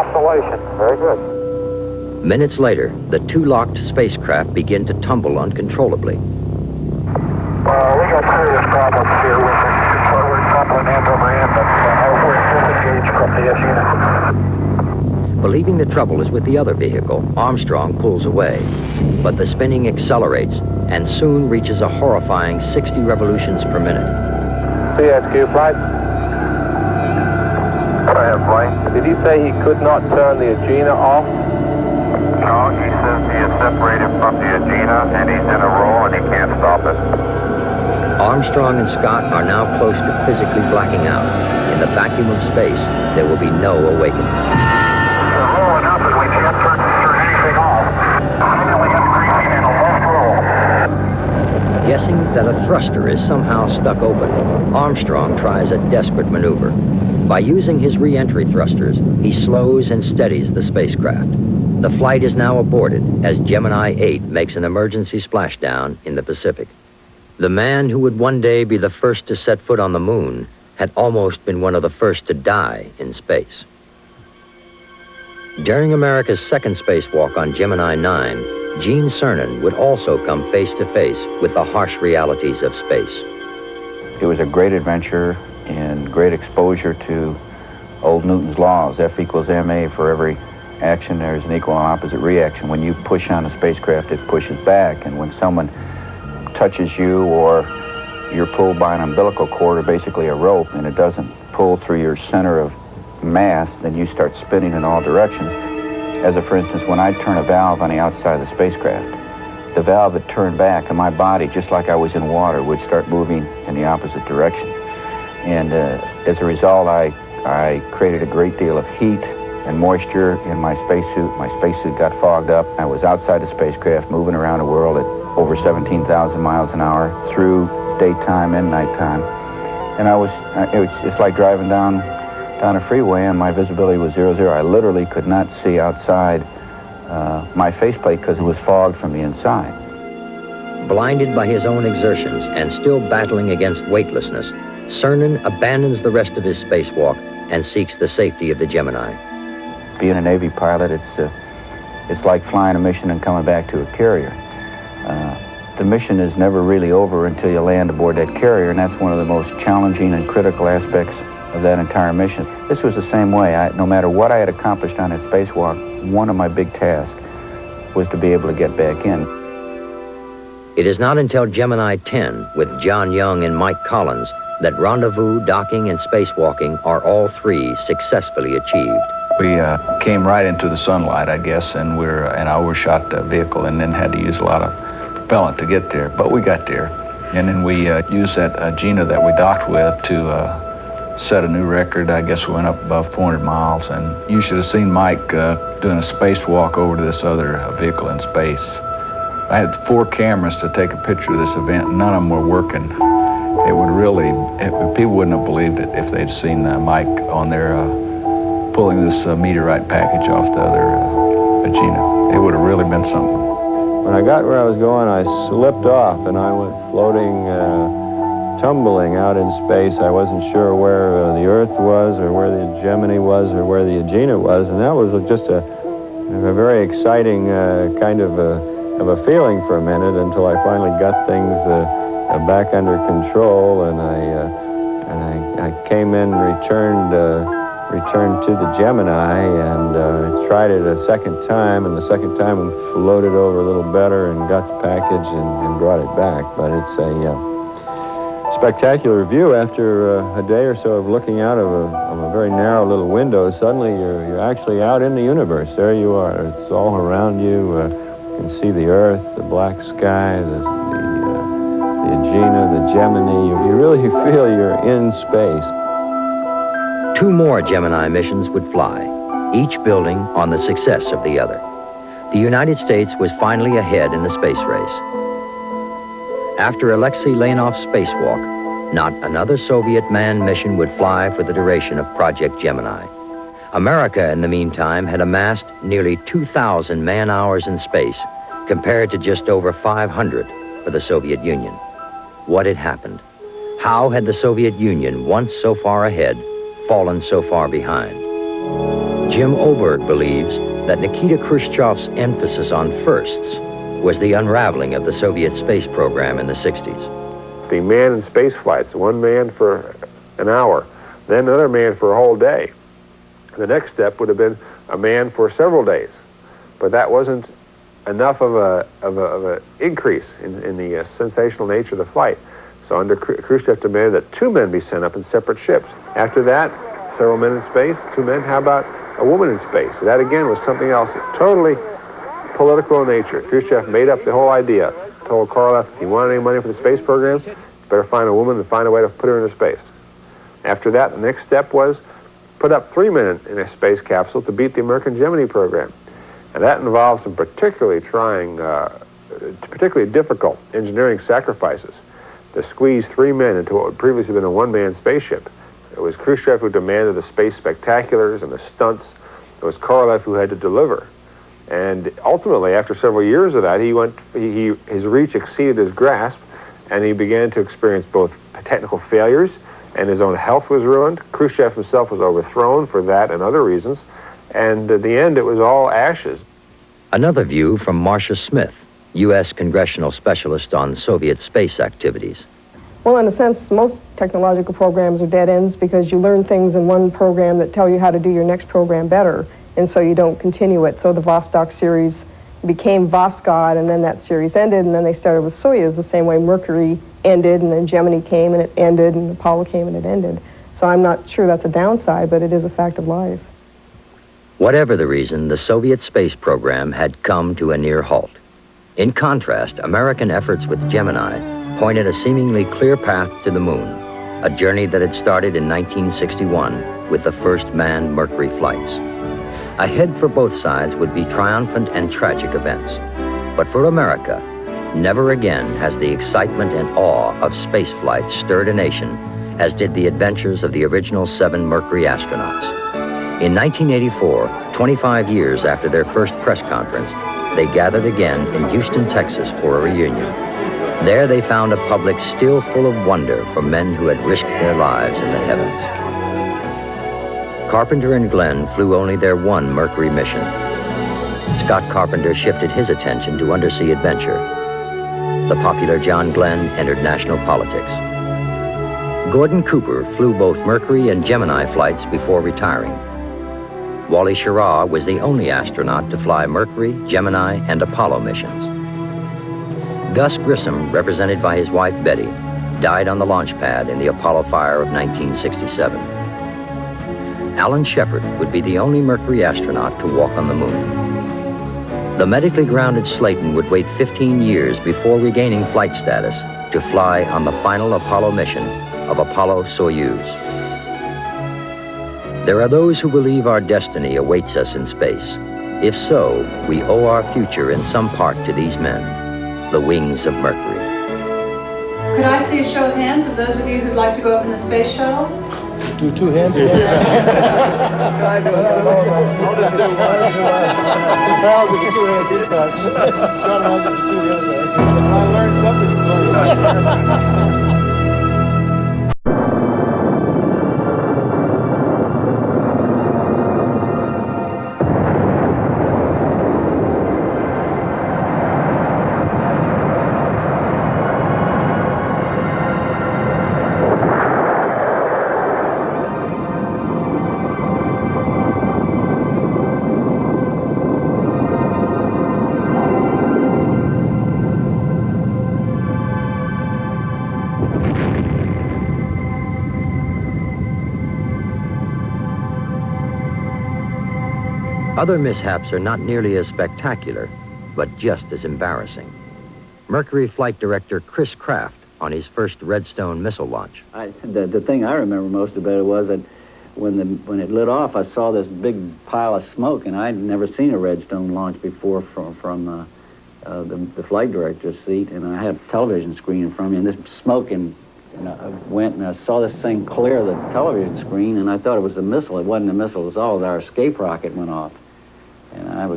oscillation. Very good. Minutes later, the two locked spacecraft begin to tumble uncontrollably. We got serious problems here with the control. We're coupling end over end, but we're disengaged from the unit. Believing the trouble is with the other vehicle, Armstrong pulls away. But the spinning accelerates and soon reaches a horrifying 60 revolutions per minute. CSQ flight. Go ahead, flight. Did he say he could not turn the Agena off? No, he says he is separated from the Agena and he's in a roll and he can't stop it. Armstrong and Scott are now close to physically blacking out. In the vacuum of space, there will be no awakening. We're rolling up and we can't turn anything off. We got creeping in a left roll. Guessing that a thruster is somehow stuck open, Armstrong tries a desperate maneuver. By using his re-entry thrusters, he slows and steadies the spacecraft. The flight is now aborted as Gemini 8 makes an emergency splashdown in the Pacific. The man who would one day be the first to set foot on the moon had almost been one of the first to die in space. During America's second spacewalk on Gemini 9, Gene Cernan would also come face to face with the harsh realities of space. It was a great adventure and great exposure to old Newton's laws. F equals ma. For every action, there's an equal and opposite reaction. When you push on a spacecraft, it pushes back. And when someone touches you or you're pulled by an umbilical cord or basically a rope and it doesn't pull through your center of mass, then you start spinning in all directions. As for instance, when I turn a valve on the outside of the spacecraft, the valve would turn back and my body, just like I was in water, would start moving in the opposite direction. And as a result, I created a great deal of heat and moisture in my spacesuit. My spacesuit got fogged up. I was outside the spacecraft moving around the world at over 17,000 miles an hour through daytime and nighttime. And it's like driving down a freeway and my visibility was 0, 0. I literally could not see outside my faceplate because it was fogged from the inside. Blinded by his own exertions and still battling against weightlessness, Cernan abandons the rest of his spacewalk and seeks the safety of the Gemini. Being a Navy pilot, it's like flying a mission and coming back to a carrier. The mission is never really over until you land aboard that carrier, and that's one of the most challenging and critical aspects of that entire mission. This was the same way. No matter what I had accomplished on that spacewalk, one of my big tasks was to be able to get back in. It is not until Gemini 10 with John Young and Mike Collins that rendezvous, docking, and spacewalking are all three successfully achieved. We came right into the sunlight, I guess, and I overshot the vehicle and then had to use a lot of propellant to get there, but we got there. And then we used that Agena that we docked with to set a new record. I guess we went up above 400 miles, and you should have seen Mike doing a spacewalk over to this other vehicle in space. I had 4 cameras to take a picture of this event, and none of them were working. It would really, people wouldn't have believed it if they'd seen Mike on there pulling this meteorite package off the other Agena. It would have really been something. When I got where I was going, I slipped off and I went floating, tumbling out in space. I wasn't sure where the Earth was or where the Gemini was or where the Agena was, and that was just a very exciting kind of a feeling for a minute until I finally got things back under control, and I came in, returned to the Gemini, and tried it a second time, and the second time we floated over a little better and got the package and brought it back. But it's a spectacular view after a day or so of looking out of a very narrow little window. Suddenly you're actually out in the universe. There you are. It's all around you. You can see the Earth, the black sky, the Agena, the Gemini. You really feel you're in space. 2 more Gemini missions would fly, each building on the success of the other. The United States was finally ahead in the space race. After Alexei Leonov's spacewalk, not another Soviet manned mission would fly for the duration of Project Gemini. America, in the meantime, had amassed nearly 2,000 man-hours in space, compared to just over 500 for the Soviet Union. What had happened? How had the Soviet Union, once so far ahead, fallen so far behind? Jim Oberg believes that Nikita Khrushchev's emphasis on firsts was the unraveling of the Soviet space program in the 60s. The man in space flights, one man for an hour, then another man for a whole day. The next step would have been a man for several days, but that wasn't enough of a increase in the sensational nature of the flight. So under Khrushchev demanded that 2 men be sent up in separate ships. After that, several men in space, 2 men. How about a woman in space? So that again was something else, totally political in nature. Khrushchev made up the whole idea. Told Korolev if he wanted any money for the space programs, better find a woman and find a way to put her into space. After that, the next step was put up 3 men in a space capsule to beat the American Gemini program. And that involved some particularly trying, particularly difficult engineering sacrifices to squeeze 3 men into what had previously been a 1-man spaceship. It was Khrushchev who demanded the space spectaculars and the stunts. It was Korolev who had to deliver. And ultimately, after several years of that, his reach exceeded his grasp, and he began to experience both technical failures, and his own health was ruined. Khrushchev himself was overthrown for that and other reasons. And at the end, it was all ashes. Another view from Marcia Smith, U.S. Congressional Specialist on Soviet space activities. Well, in a sense, most technological programs are dead ends because you learn things in one program that tell you how to do your next program better, and so you don't continue it. So the Vostok series became Voskhod, and then that series ended, and then they started with Soyuz the same way Mercury ended, and then Gemini came and it ended, and Apollo came and it ended. So I'm not sure that's a downside, but it is a fact of life. Whatever the reason, the Soviet space program had come to a near halt. In contrast, American efforts with Gemini pointed a seemingly clear path to the moon, a journey that had started in 1961 with the first manned Mercury flights. Ahead for both sides would be triumphant and tragic events. But for America, never again has the excitement and awe of spaceflight stirred a nation as did the adventures of the original 7 Mercury astronauts. In 1984, 25 years after their first press conference, they gathered again in Houston, Texas for a reunion. There they found a public still full of wonder for men who had risked their lives in the heavens. Carpenter and Glenn flew only their 1 Mercury mission. Scott Carpenter shifted his attention to undersea adventure. The popular John Glenn entered national politics. Gordon Cooper flew both Mercury and Gemini flights before retiring. Wally Schirra was the only astronaut to fly Mercury, Gemini, and Apollo missions. Gus Grissom, represented by his wife Betty, died on the launch pad in the Apollo fire of 1967. Alan Shepard would be the only Mercury astronaut to walk on the moon. The medically grounded Slayton would wait 15 years before regaining flight status to fly on the final Apollo mission of Apollo-Soyuz. There are those who believe our destiny awaits us in space. If so, we owe our future in some part to these men, the Wings of Mercury. Could I see a show of hands of those of you who'd like to go up in the space shuttle? Do 2 hands again. I'll just do one. I'll do 2 hands this time. John, I'll do 2 hands. I learned something. Other mishaps are not nearly as spectacular, but just as embarrassing. Mercury flight director Chris Kraft on his first Redstone missile launch. The thing I remember most about it was that when it lit off, I saw this big pile of smoke, and I'd never seen a Redstone launch before from the flight director's seat, and I had a television screen in front of me, and this smoke I went and I saw this thing clear the television screen, and I thought it was a missile. It wasn't a missile. It was all our escape rocket went off. And I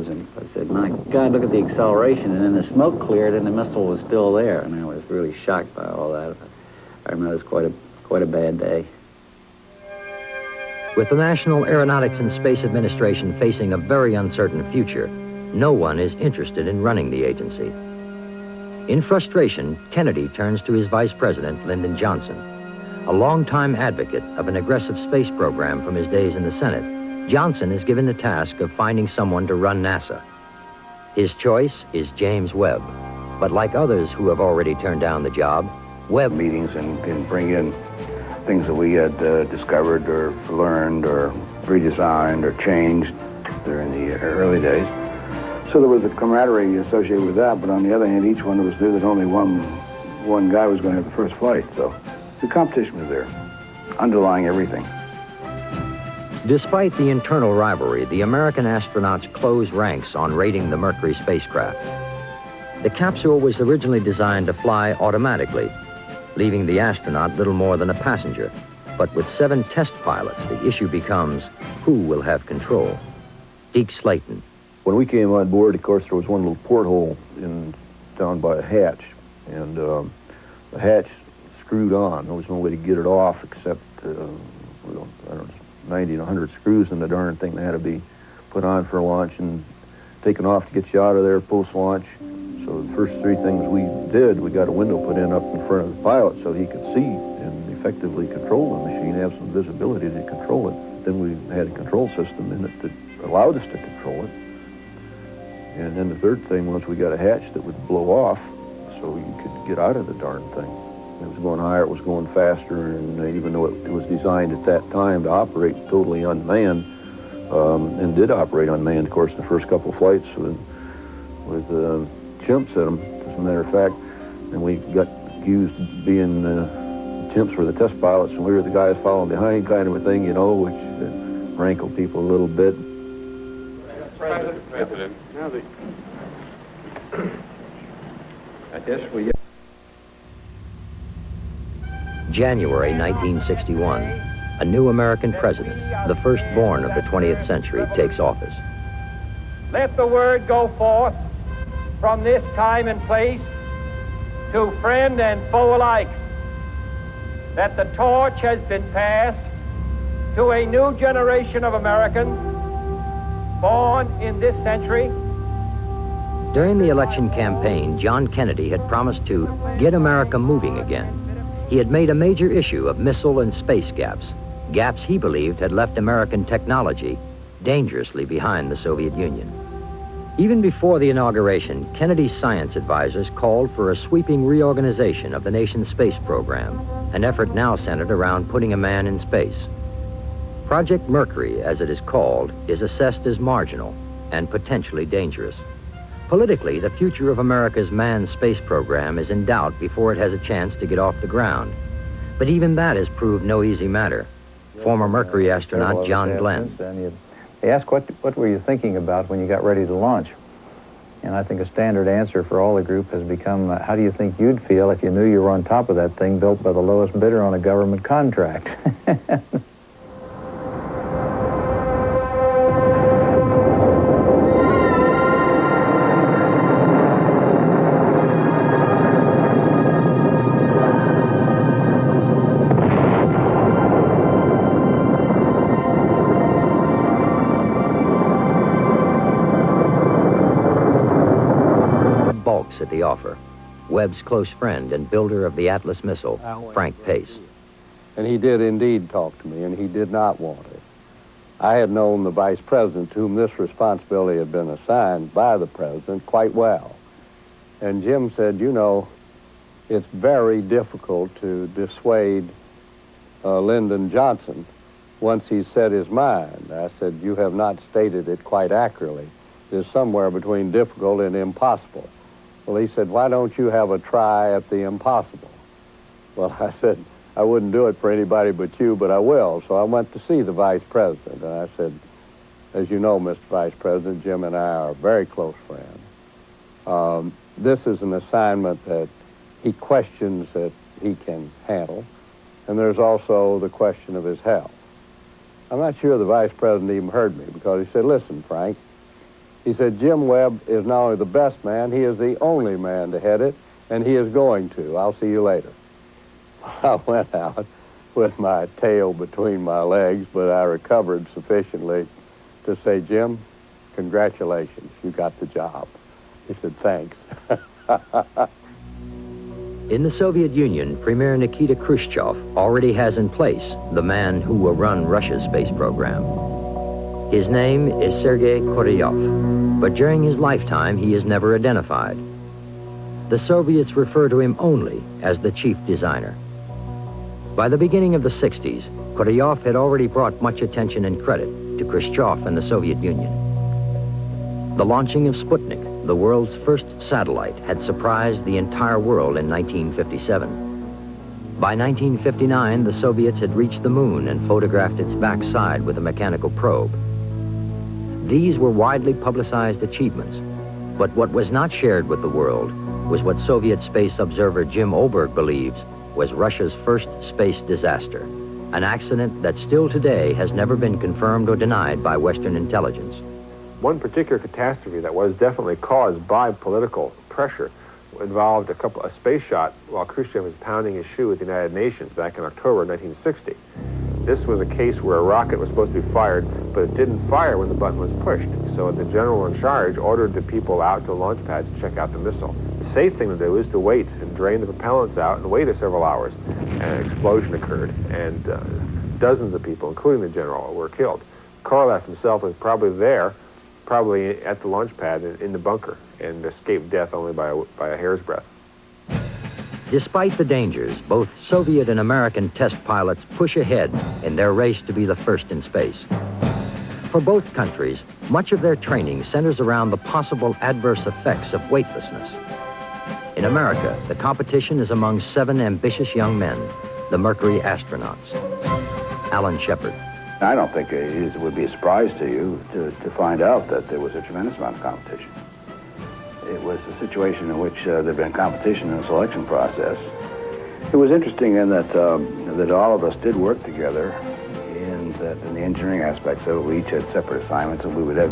said, my God, look at the acceleration. And then the smoke cleared and the missile was still there. And I was really shocked by all that. I remember it was quite a bad day. With the National Aeronautics and Space Administration facing a very uncertain future, no one is interested in running the agency. In frustration, Kennedy turns to his vice president, Lyndon Johnson. A longtime advocate of an aggressive space program from his days in the Senate, Johnson is given the task of finding someone to run NASA. His choice is James Webb, but like others who have already turned down the job, Webb meetings and can bring in things that we had discovered or learned or redesigned or changed during the early days. So there was a camaraderie associated with that, but on the other hand, each one of us knew that only one guy was going to have the first flight, so the competition was there, underlying everything. Despite the internal rivalry, the American astronauts closed ranks on rating the Mercury spacecraft. The capsule was originally designed to fly automatically, leaving the astronaut little more than a passenger. But with 7 test pilots, the issue becomes who will have control. Deke Slayton. When we came on board, of course, there was one little porthole down by a hatch, and the hatch screwed on. There was no way to get it off except, I don't know, 90 and 100 screws in the darn thing that had to be put on for launch and taken off to get you out of there post-launch. So the first 3 things we did, we got a window put in up in front of the pilot so he could see and effectively control the machine, have some visibility to control it. Then we had a control system in it that allowed us to control it. And then the third thing was we got a hatch that would blow off so you could get out of the darn thing. It was going higher, it was going faster, and even though it was designed at that time to operate totally unmanned, and did operate unmanned, of course, the first couple of flights with chimps in them, as a matter of fact, and we got accused of being chimps were the test pilots, and we were the guys following behind kind of a thing, you know, which rankled people a little bit. President. Now I guess we... January 1961, a new American president, the firstborn of the 20th century, takes office. Let the word go forth from this time and place to friend and foe alike that the torch has been passed to a new generation of Americans born in this century. During the election campaign, John Kennedy had promised to get America moving again. He had made a major issue of missile and space gaps, gaps he believed had left American technology dangerously behind the Soviet Union. Even before the inauguration, Kennedy's science advisors called for a sweeping reorganization of the nation's space program, an effort now centered around putting a man in space. Project Mercury, as it is called, is assessed as marginal and potentially dangerous. Politically, the future of America's manned space program is in doubt before it has a chance to get off the ground. But even that has proved no easy matter. Former Mercury astronaut John Glenn. They asked, what were you thinking about when you got ready to launch? And I think a standard answer for all the group has become, how do you think you'd feel if you knew you were on top of that thing built by the lowest bidder on a government contract? At the offer. Webb's close friend and builder of the Atlas missile, Frank Pace. And he did indeed talk to me, and he did not want it. I had known the vice president, to whom this responsibility had been assigned by the president, quite well. And Jim said, you know, it's very difficult to dissuade Lyndon Johnson once he's set his mind. I said, you have not stated it quite accurately. It's somewhere between difficult and impossible. Well, he said, why don't you have a try at the impossible? Well, I said, I wouldn't do it for anybody but you, but I will. So I went to see the vice president, and I said, as you know, Mr. Vice President, Jim and I are very close friends. This is an assignment that he questions that he can handle, and there's also the question of his health. I'm not sure the vice president even heard me, because he said, listen, Frank, he said, Jim Webb is not only the best man, he is the only man to head it, and he is going to. I'll see you later. I went out, with my tail between my legs, but I recovered sufficiently to say, Jim, congratulations, you got the job. He said, thanks. In the Soviet Union, Premier Nikita Khrushchev already has in place the man who will run Russia's space program. His name is Sergei Korolev, but during his lifetime he is never identified. The Soviets refer to him only as the chief designer. By the beginning of the 60s, Korolev had already brought much attention and credit to Khrushchev and the Soviet Union. The launching of Sputnik, the world's first satellite, had surprised the entire world in 1957. By 1959, the Soviets had reached the moon and photographed its backside with a mechanical probe. These were widely publicized achievements, but what was not shared with the world was what Soviet space observer Jim Oberg believes was Russia's first space disaster, an accident that still today has never been confirmed or denied by Western intelligence. One particular catastrophe that was definitely caused by political pressure involved a space shot while Khrushchev was pounding his shoe at the United Nations back in October 1960. This was a case where a rocket was supposed to be fired, but it didn't fire when the button was pushed. So the general in charge ordered the people out to the launch pad to check out the missile. The safe thing to do is to wait and drain the propellants out and wait several hours. And an explosion occurred, and dozens of people, including the general, were killed. Korolev himself was probably there, probably at the launch pad in the bunker, and escaped death only by a hair's breadth. Despite the dangers, both Soviet and American test pilots push ahead in their race to be the first in space. For both countries, much of their training centers around the possible adverse effects of weightlessness. In America, the competition is among 7 ambitious young men, the Mercury astronauts. Alan Shepard. I don't think it would be a surprise to you to find out that there was a tremendous amount of competition. It was a situation in which there had been competition in the selection process. It was interesting in that that all of us did work together in the engineering aspects of it. We each had separate assignments, and we would have